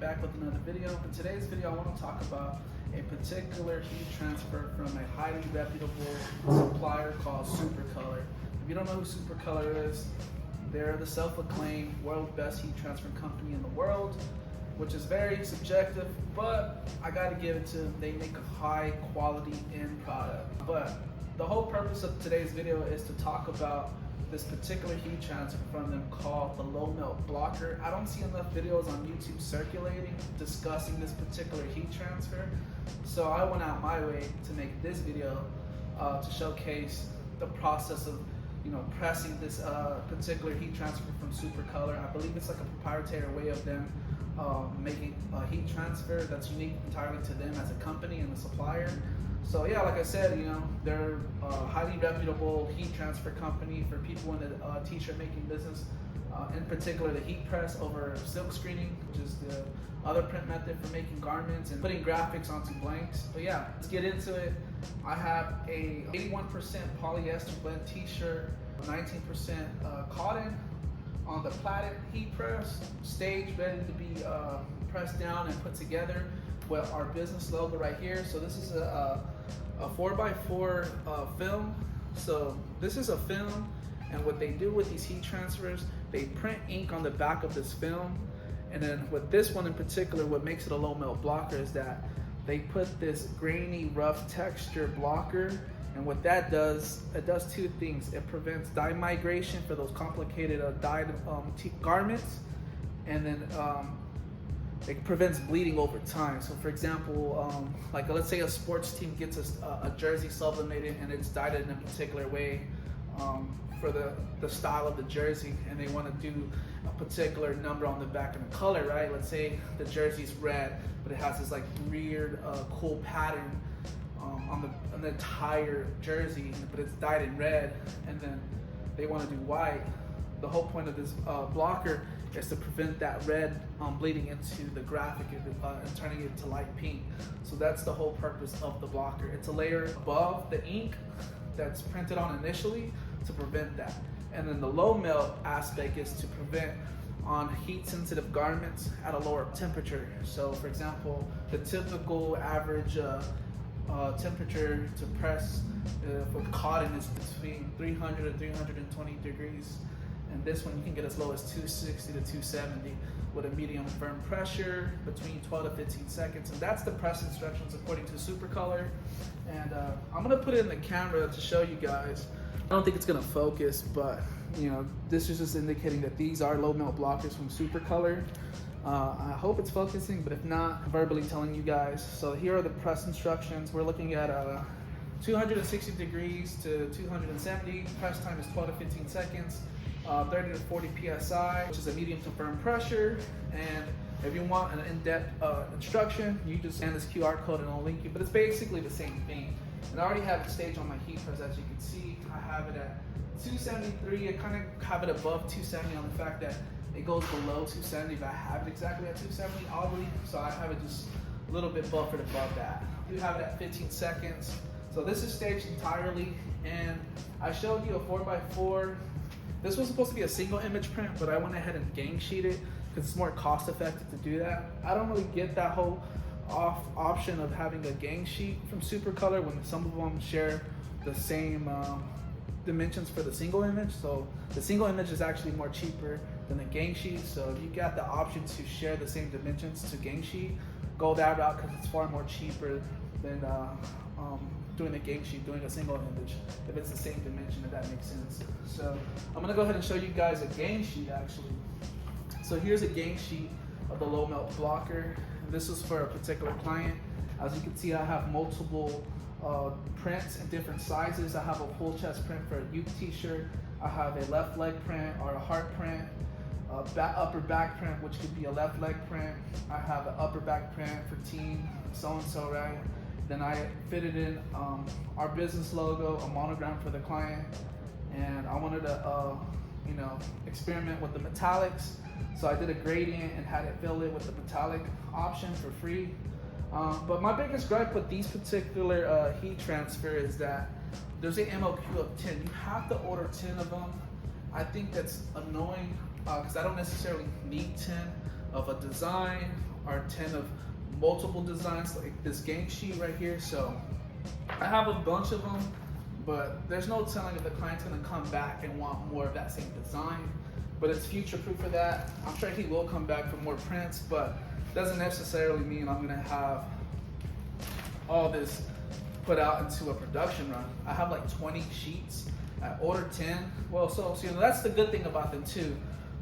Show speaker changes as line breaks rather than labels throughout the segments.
back with another video. In today's video, I want to talk about a particular heat transfer from a highly reputable supplier called SupaColor. If you don't know who SupaColor is, they're the self-acclaimed world best heat transfer company in the world, which is very subjective, but I gotta give it to them. They make a high quality end product. But the whole purpose of today's video is to talk about this particular heat transfer from them called the LoMelt Blocker. I don't see enough videos on YouTube circulating discussing this particular heat transfer, so I went out my way to make this video to showcase the process of pressing this particular heat transfer from SupaColor. I believe it's like a proprietary way of them making a heat transfer that's unique entirely to them as a company and a supplier. So yeah, like I said, they're a highly reputable heat transfer company for people in the t-shirt making business, in particular the heat press over silk screening, which is the other print method for making garments and putting graphics onto blanks. But yeah, let's get into it. I have a 81% polyester blend t-shirt, 19% cotton on the plaited heat press, staged, ready to be pressed down and put together with our business logo right here. So this is a 4x4 film. So this is a film, and what they do with these heat transfers, they print ink on the back of this film, and then with this one in particular, what makes it a low melt blocker is that they put this grainy, rough texture blocker, and what that does, it does two things. It prevents dye migration for those complicated dyed garments, and then it prevents bleeding over time. So for example, like let's say a sports team gets a jersey sublimated and it's dyed in a particular way for the style of the jersey, and they want to do a particular number on the back and the color, right? Let's say the jersey's red, but it has this like weird, cool pattern on the entire jersey, but it's dyed in red, and then they want to do white. The whole point of this blocker is to prevent that red bleeding into the graphic and turning it to light pink. So that's the whole purpose of the blocker. It's a layer above the ink that's printed on initially to prevent that. And then the low melt aspect is to prevent on heat sensitive garments at a lower temperature. So for example, the typical average temperature to press for cotton is between 300 and 320 degrees. And this one you can get as low as 260 to 270 with a medium firm pressure between 12 to 15 seconds. And that's the press instructions according to SupaColor. And I'm gonna put it in the camera to show you guys. I don't think it's gonna focus, but this is just indicating that these are low melt blockers from SupaColor. I hope it's focusing, but if not, verbally telling you guys. So here are the press instructions. We're looking at 260 degrees to 270. Press time is 12 to 15 seconds. 30 to 40 psi, which is a medium to firm pressure. And if you want an in-depth instruction, you just scan this QR code and I'll link you. But it's basically the same thing. And I already have it staged on my heat press, as you can see. I have it at 273. I kind of have it above 270 on the fact that it goes below 270, but I have it exactly at 270 already. So I have it just a little bit buffered above that. I do have it at 15 seconds. So this is staged entirely, and I showed you a 4x4. This was supposed to be a single image print, but I went ahead and gang sheeted because it's more cost effective to do that. I don't really get that whole option of having a gang sheet from SupaColor when some of them share the same dimensions for the single image. So the single image is actually more cheaper than the gang sheet. So if you got the option to share the same dimensions to gang sheet, go that route because it's far more cheaper than doing a gang sheet, doing a single image, if it's the same dimension, if that makes sense. So I'm gonna go ahead and show you guys a gang sheet actually. So here's a gang sheet of the low melt blocker. This is for a particular client. As you can see, I have multiple prints in different sizes. I have a full chest print for a youth t-shirt. I have a left leg print or a heart print, upper back print, which could be a left leg print. I have an upper back print for teen, so-and-so, right? Then I fitted in our business logo, a monogram for the client, and I wanted to, experiment with the metallics. So I did a gradient and had it fill it with the metallic option for free. But my biggest gripe with these particular heat transfer is that there's a MOQ of 10. You have to order 10 of them. I think that's annoying because I don't necessarily need 10. of a design or 10 of multiple designs, like this gang sheet right here. So I have a bunch of them, but there's no telling if the client's gonna come back and want more of that same design. But it's future proof for that. I'm sure he will come back for more prints, but doesn't necessarily mean I'm gonna have all this put out into a production run. I have like 20 sheets. I ordered 10. Well, so you know, that's the good thing about them too.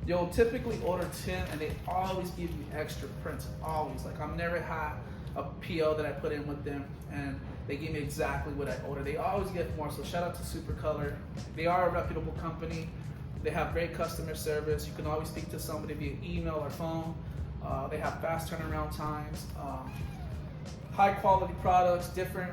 You'll typically order 10 and they always give you extra prints, always. Like I've never had a PO that I put in with them and they give me exactly what I ordered. They always get more, so shout out to SupaColor. They are a reputable company. They have great customer service. You can always speak to somebody via email or phone. They have fast turnaround times, high quality products, different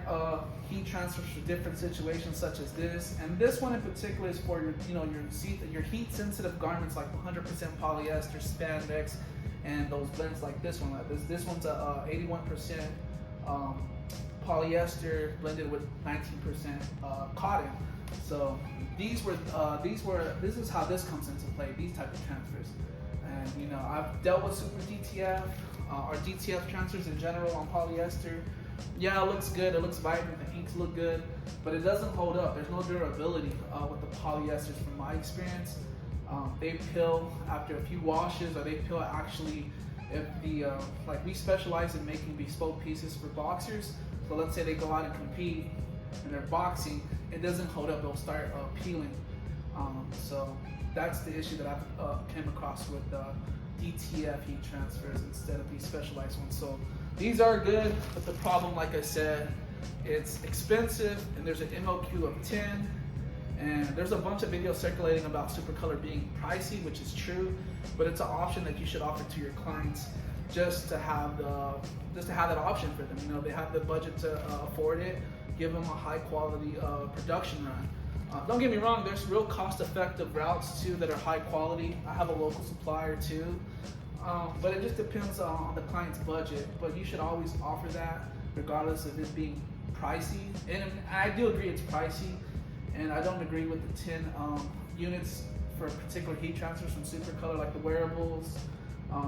heat transfers for different situations such as this. And this one in particular is for your heat sensitive garments like 100% polyester, spandex, and those blends like this one. This one's a 81% polyester blended with 19% cotton. So this is how this comes into play, these type of transfers. And you know, I've dealt with Super DTF or DTF transfers in general on polyester. Yeah, it looks good, it looks vibrant, the inks look good, but it doesn't hold up. There's no durability with the polyesters from my experience. They peel after a few washes, or they peel actually if the, like we specialize in making bespoke pieces for boxers. So let's say they go out and compete and they're boxing, it doesn't hold up, it'll start peeling. So that's the issue that I've came across with DTF heat transfers instead of these specialized ones. So these are good, but the problem, like I said, it's expensive and there's an MOQ of 10. And there's a bunch of videos circulating about SupaColor being pricey, which is true, but it's an option that you should offer to your clients just to have that option for them. You know, they have the budget to afford it. Give them a high quality production run. Don't get me wrong, there's real cost effective routes too that are high quality. I have a local supplier too, but it just depends on the client's budget. But you should always offer that regardless of it being pricey. And I do agree it's pricey, and I don't agree with the 10 units for particular heat transfers from SupaColor, like the wearables,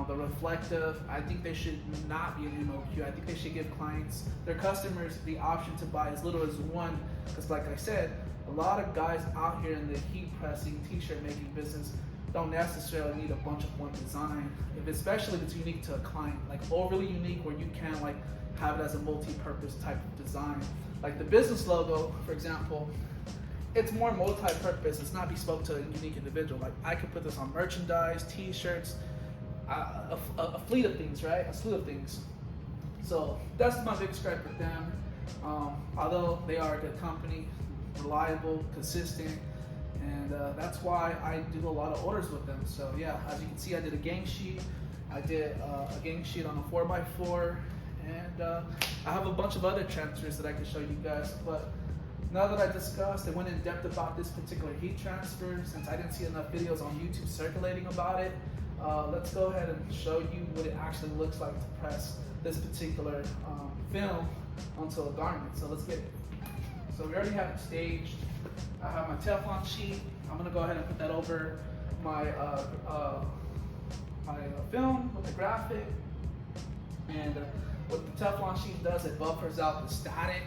the reflective. I think they should not be an MOQ. I think they should give clients, their customers, the option to buy as little as one, because like I said, a lot of guys out here in the heat pressing, t-shirt making business don't necessarily need a bunch of one design, especially if it's unique to a client, like overly unique where you can like have it as a multi-purpose type of design. Like the business logo, for example, it's more multi-purpose. It's not bespoke to a unique individual. Like I could put this on merchandise, t-shirts, a fleet of things, right? A slew of things. So that's my biggest gripe with them. Although they are a good company, reliable, consistent, and that's why I do a lot of orders with them. So yeah, as you can see, I did a gang sheet. I did a gang sheet on a 4x4, and I have a bunch of other transfers that I can show you guys. But now that I discussed and went in depth about this particular heat transfer, since I didn't see enough videos on YouTube circulating about it, let's go ahead and show you what it actually looks like to press this particular film onto a garment. So let's get it. So we already have it staged. I have my Teflon sheet. I'm gonna go ahead and put that over my film with the graphic. And what the Teflon sheet does, it buffers out the static,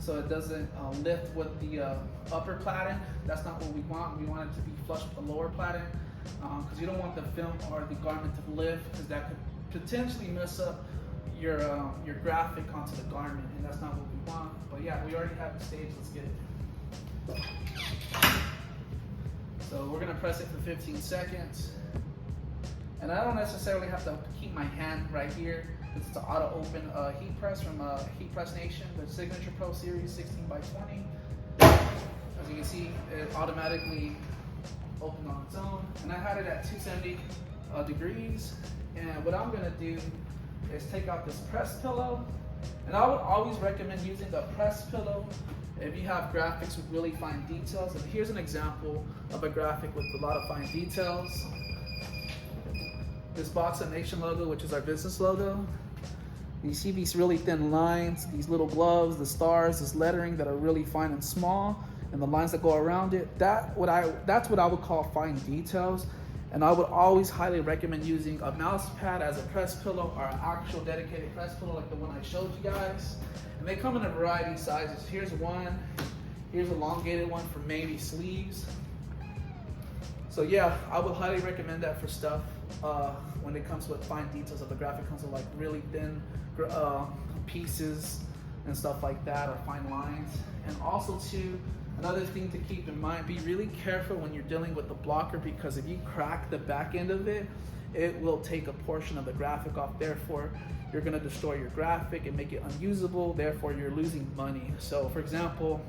so it doesn't lift with the upper platen. That's not what we want. We want it to be flush with the lower platen, because you don't want the film or the garment to lift, because that could potentially mess up your graphic onto the garment, and that's not what we want. But yeah, we already have the stage. Let's get it. So we're gonna press it for 15 seconds, and I don't necessarily have to keep my hand right here, because it's an auto open heat press from Heat Press Nation, the Signature Pro Series 16x20. As you can see, it automatically opened on its own, and I had it at 270 degrees. And what I'm gonna do is take out this press pillow, and I would always recommend using a press pillow if you have graphics with really fine details. And here's an example of a graphic with a lot of fine details. This Box of Nation logo, which is our business logo. You see these really thin lines, these little gloves, the stars, this lettering that are really fine and small, and the lines that go around it. That's what I would call fine details. And I would always highly recommend using a mouse pad as a press pillow or an actual dedicated press pillow like the one I showed you guys. And they come in a variety of sizes. Here's one, here's an elongated one for maybe sleeves. So yeah, I would highly recommend that for stuff when it comes with fine details of the graphic, comes with like really thin pieces and stuff like that, or fine lines. And also too, another thing to keep in mind, be really careful when you're dealing with the blocker, because if you crack the back end of it, it will take a portion of the graphic off. Therefore, you're gonna destroy your graphic and make it unusable. Therefore, you're losing money. So for example,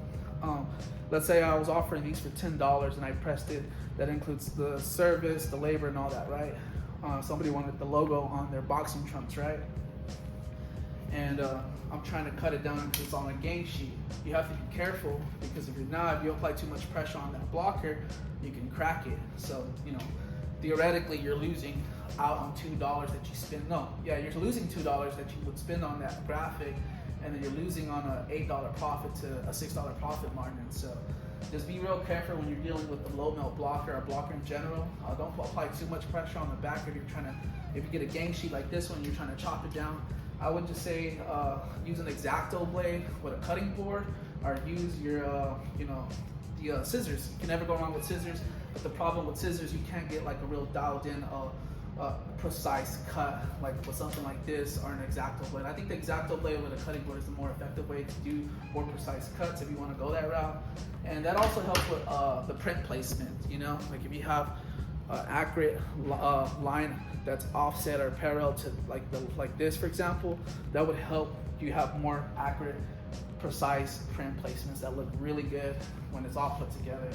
let's say I was offering these for $10 and I pressed it. That includes the service, the labor, and all that, right? Somebody wanted the logo on their boxing trunks, right? And I'm trying to cut it down because it's on a gang sheet. You have to be careful, because if you apply too much pressure on that blocker, you can crack it. So, you know, theoretically you're losing out on $2 that you spend. You're losing $2 that you would spend on that graphic, and then you're losing on an $8 profit to a $6 profit margin. So just be real careful when you're dealing with the LoMelt blocker or blocker in general. Don't apply too much pressure on the back if you get a gang sheet like this one, you're trying to chop it down. I would just say use an X-Acto blade with a cutting board, or use your the scissors. You can never go wrong with scissors, but the problem with scissors, you can't get like a real dialed in precise cut like with something like this or an X-Acto blade. I think the X-Acto blade with a cutting board is the more effective way to do more precise cuts if you want to go that route. And that also helps with the print placement, you know, like if you have accurate line that's offset or parallel to like this, for example, that would help you have more accurate, precise print placements that look really good when it's all put together.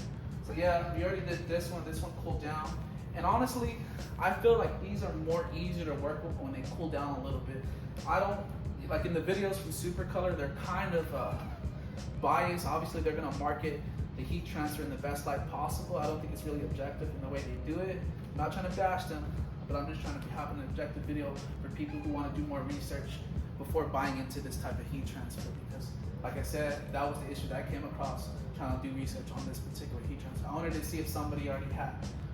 So yeah, we already did this one cooled down. And honestly, I feel like these are more easier to work with when they cool down a little bit. I don't, like in the videos from SupaColor, they're kind of biased. Obviously, they're gonna market the heat transfer in the best light possible. I don't think it's really objective in the way they do it. I'm not trying to bash them, but I'm just trying to have an objective video for people who want to do more research before buying into this type of heat transfer. Because like I said, that was the issue that I came across trying to do research on this particular heat transfer. I wanted to see if somebody already had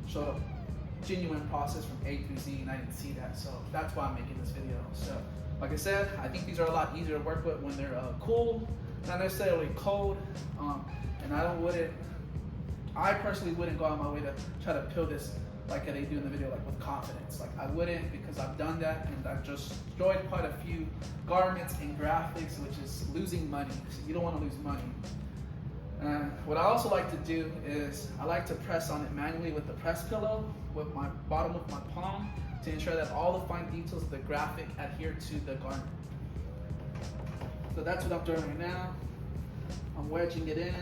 showed a genuine process from A through Z, and I didn't see that. So that's why I'm making this video. So like I said, I think these are a lot easier to work with when they're cool, not necessarily cold. And I personally wouldn't go out of my way to try to peel this like they do in the video, like with confidence. Like I wouldn't, because I've done that and I've just destroyed quite a few garments and graphics, which is losing money. So you don't want to lose money. What I also like to do is I like to press on it manually with the press pillow with my bottom of my palm to ensure that all the fine details of the graphic adhere to the garment. So that's what I'm doing right now. I'm wedging it in.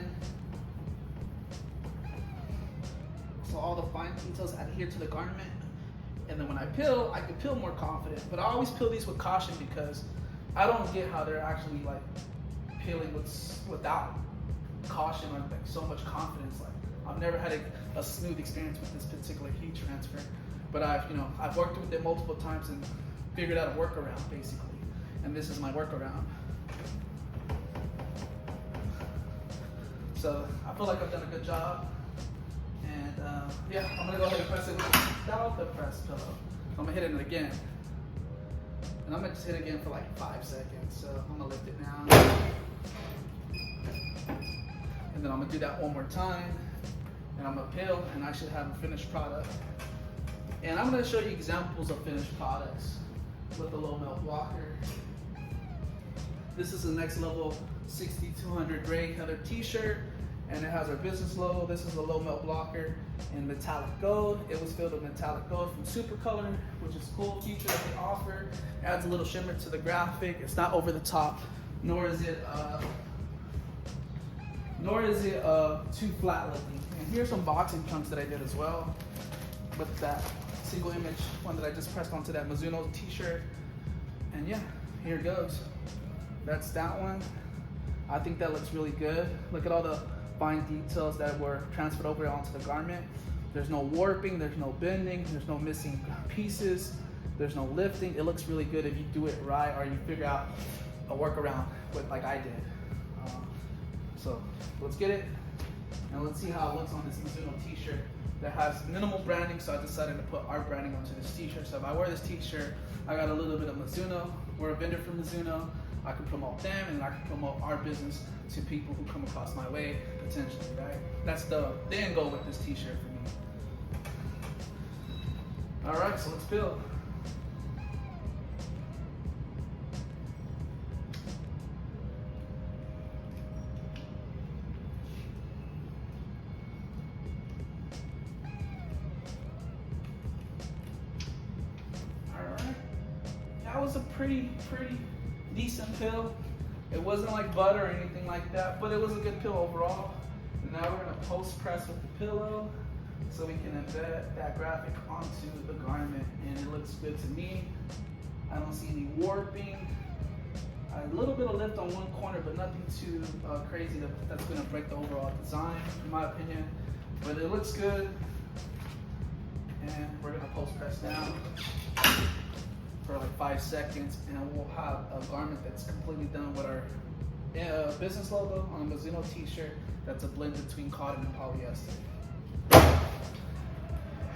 So all the fine details adhere to the garment. And then when I peel, I can peel more confident. But I always peel these with caution, because I don't get how they're actually like peeling without caution or like so much confidence. Like I've never had a smooth experience with this particular heat transfer. But I've worked with it multiple times and figured out a workaround basically. And this is my workaround. So I feel like I've done a good job. And yeah, I'm gonna go ahead and press it without the press pillow. I'm gonna hit it again. And I'm gonna just hit it again for like 5 seconds. So I'm gonna lift it now. And then I'm gonna do that one more time. And I'm gonna peel, and I should have a finished product. And I'm gonna show you examples of finished products with the LoMelt blocker. This is the next level 6200 gray heather t-shirt, and it has our business logo. This is a LoMelt blocker in metallic gold. It was filled with metallic gold from SupaColor, which is a cool feature that they offer. Adds a little shimmer to the graphic. It's not over the top, nor is it too flat looking. And here's some boxing trunks that I did as well with that single image one that I just pressed onto that Mizuno t-shirt. And yeah, here it goes. That's that one. I think that looks really good. Look at all the fine details that were transferred over onto the garment. There's no warping, there's no bending, there's no missing pieces, there's no lifting. It looks really good if you do it right, or you figure out a workaround with like I did. So let's get it. And let's see how it looks on this Mizuno t-shirt that has minimal branding, so I decided to put our branding onto this t-shirt. So if I wear this t-shirt, I got a little bit of Mizuno. We're a vendor from Mizuno. I can promote them and I can promote our business to people who come across my way, potentially, right? That's the end goal with this t-shirt for me. All right, so let's build. That was a pretty decent pill. It wasn't like butter or anything like that, but it was a good pill overall. And now we're gonna post press with the pillow so we can embed that graphic onto the garment, and it looks good to me. I don't see any warping. A little bit of lift on one corner, but nothing too crazy that's gonna break the overall design, in my opinion. But it looks good, and we're gonna post press down for like 5 seconds, and we'll have a garment that's completely done with our business logo on a Mizuno t-shirt that's a blend between cotton and polyester.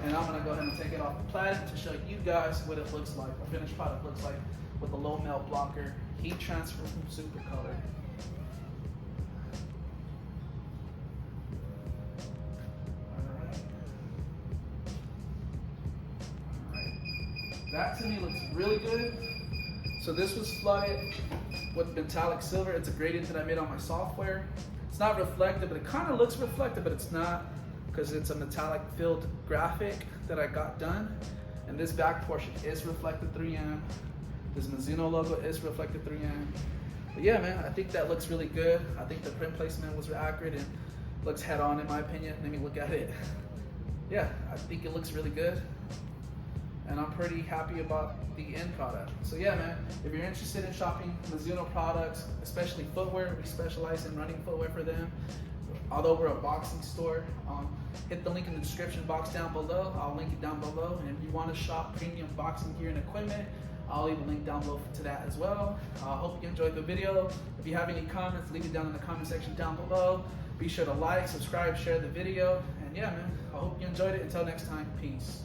And I'm gonna go ahead and take it off the platen to show you guys what it looks like, the finished product looks like with the LoMelt Blocker Heat Transfer from SupaColor. That to me looks really good. So this was flooded with metallic silver. It's a gradient that I made on my software. It's not reflective, but it kind of looks reflective, but it's not, because it's a metallic filled graphic that I got done. And this back portion is reflected 3M. This Mizuno logo is reflected 3M. But yeah, man, I think that looks really good. I think the print placement was accurate and looks head on in my opinion. Let me look at it. Yeah, I think it looks really good. And I'm pretty happy about the end product. So yeah, man, if you're interested in shopping Mizuno products, especially footwear, we specialize in running footwear for them. Although we're a boxing store, hit the link in the description box down below. I'll link it down below. And if you want to shop premium boxing gear and equipment, I'll leave a link down below to that as well. I hope you enjoyed the video. If you have any comments, leave it down in the comment section down below. Be sure to like, subscribe, share the video. And yeah, man, I hope you enjoyed it. Until next time, peace.